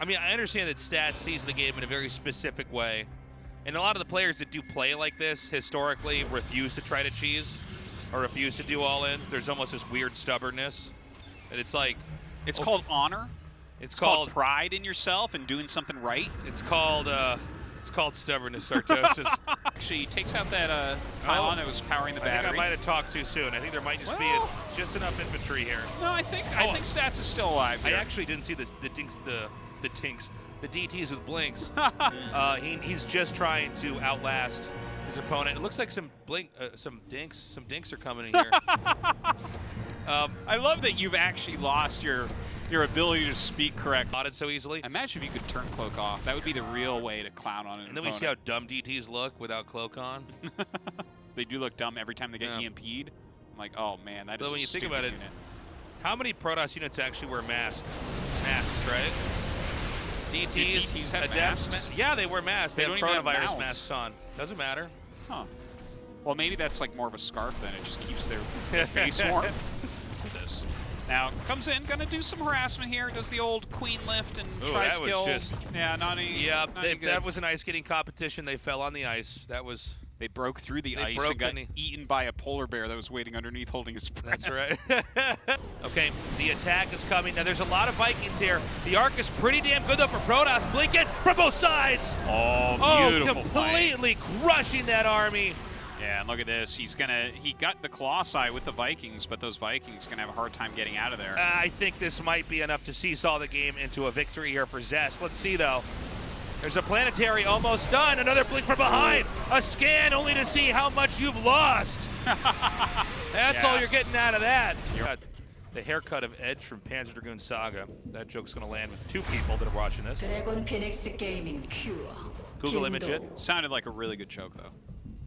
I mean, I understand that Stats sees the game in a very specific way. And a lot of the players that do play like this historically refuse to try to cheese or refuse to do all-ins. There's almost this weird stubbornness. And it's like... It's called honor. It's called pride in yourself and doing something right. It's called stubbornness, Artosis. Actually, he takes out that pylon that was powering the battery. I think I might have talked too soon. I think there might just be just enough infantry here. No, I think Stats is still alive here. I actually didn't see the DTs with blinks. He's just trying to outlast his opponent. It looks like some dinks are coming in here. I love that you've actually lost your ability to speak correct. Not so easily. Imagine if you could turn cloak off. That would be the real way to clown on an And then we see how dumb DTs look without cloak on. They do look dumb every time they get EMP'd. I'm like, oh man, that is a when you think stupid about it, unit. How many Protoss units actually wear masks? Masks, right? DTs have masks? Yeah, they wear masks. They have don't even have coronavirus mounts. masks on. Doesn't matter. Huh. Well, maybe that's like more of a scarf then. It just keeps their face warm. This. Now, comes in, gonna do some harassment here. Does the old queen lift and tries to kill. Yeah, not any. Yeah, not any good. That was an ice skating competition. They fell on the ice. That was. They broke through the ice and got eaten by a polar bear that was waiting underneath holding his breath. That's right. Okay, the attack is coming. Now, there's a lot of Vikings here. The arc is pretty damn good, though, for Protoss. Blinking from both sides. Oh, beautiful completely crushing that army. Yeah, and look at this. He got the claw side with the Vikings, but those Vikings gonna have a hard time getting out of there. I think this might be enough to seesaw the game into a victory here for Zest. Let's see, though. There's a planetary almost done. Another blink from behind. A scan only to see how much you've lost. That's all you're getting out of that. The haircut of Edge from Panzer Dragoon Saga. That joke's going to land with two people that are watching this. Google image it. Sounded like a really good joke, though.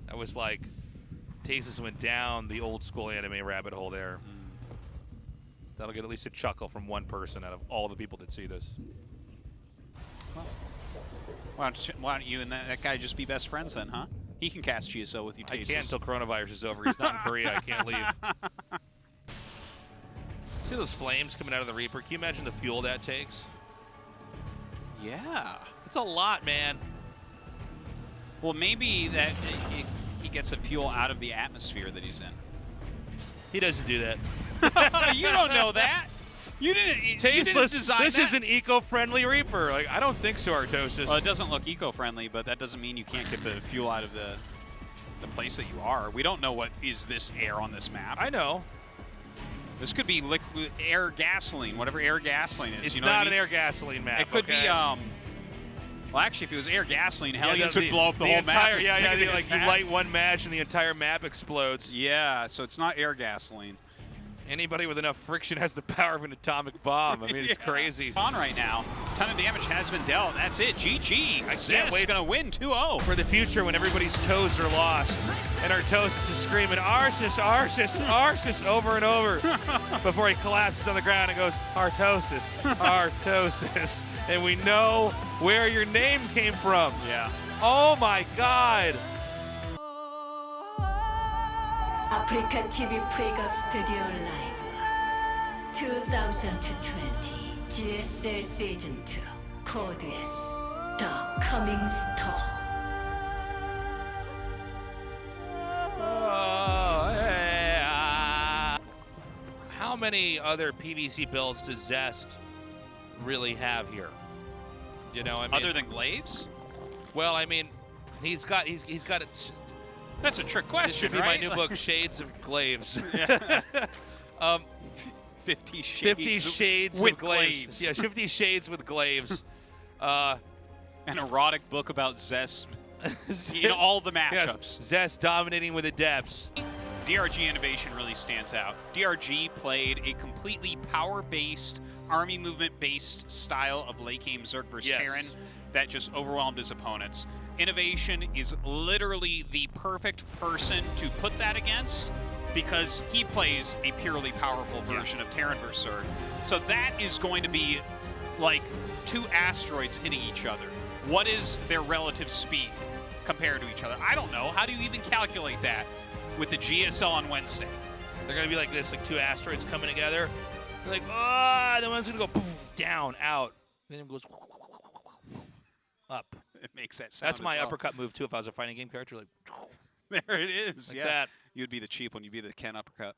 That was like, Tasteless went down the old school anime rabbit hole there. That'll get at least a chuckle from one person out of all the people that see this. Well, why don't you and that guy just be best friends then, huh? He can cast GSL with you, Tasteless. I can't until coronavirus is over. He's not in Korea. I can't leave. See those flames coming out of the Reaper? Can you imagine the fuel that takes? Yeah. It's a lot, man. Well, maybe that he gets the fuel out of the atmosphere that he's in. He doesn't do that. You don't know that. You didn't design this is an eco-friendly Reaper. Like, I don't think so, Artosis. Well, it doesn't look eco-friendly, but that doesn't mean you can't get the fuel out of the place that you are. We don't know what is this air on this map. I know. This could be liquid air gasoline, whatever air gasoline is. It's you know not what I mean? an air gasoline map. It could be. Well, actually, if it was air gasoline, Hellions would blow up the whole entire map. Yeah, like you light one match and the entire map explodes. Yeah, so it's not air gasoline. Anybody with enough friction has the power of an atomic bomb. I mean, it's crazy. On right now. A ton of damage has been dealt. That's it. GG. I can't wait. Going to win 2-0. For the future when everybody's toes are lost and Artosis is screaming, Arceus, Arceus, Arceus, over and over before he collapses on the ground and goes, Artosis, Artosis. And we know where your name came from. Yeah. Oh, my God. 아프리카 TV 프레이업 스튜디오 라이브 2020 GSL 시즌 2 코드 S The Coming Storm. How many other PvC builds does Zest really have here? You know, I mean, other than glaives? Well, I mean, he's got it. That's a trick question, This should be right? my new book, Shades of Glaives. 50 Shades, 50 Shades with of Glaives. Yeah, 50 Shades with Glaives. An erotic book about Zest in all the matchups. Yes, Zest dominating with the depths. DRG innovation really stands out. DRG played a completely power-based, army movement-based style of late game Zerg versus Terran that just overwhelmed his opponents. Innovation is literally the perfect person to put that against because he plays a purely powerful version of Terran vs. Zerg. So that is going to be like two asteroids hitting each other. What is their relative speed compared to each other? I don't know. How do you even calculate that with the GSL on Wednesday? They're going to be like this, like two asteroids coming together. They're like, oh, the one's going to go poof, down, out. Then it goes up. It makes that sound. That's my as well. uppercut move too. If I was a fighting game character, like There it is. like yeah. that. You'd be the cheap one. You'd be the Ken uppercut.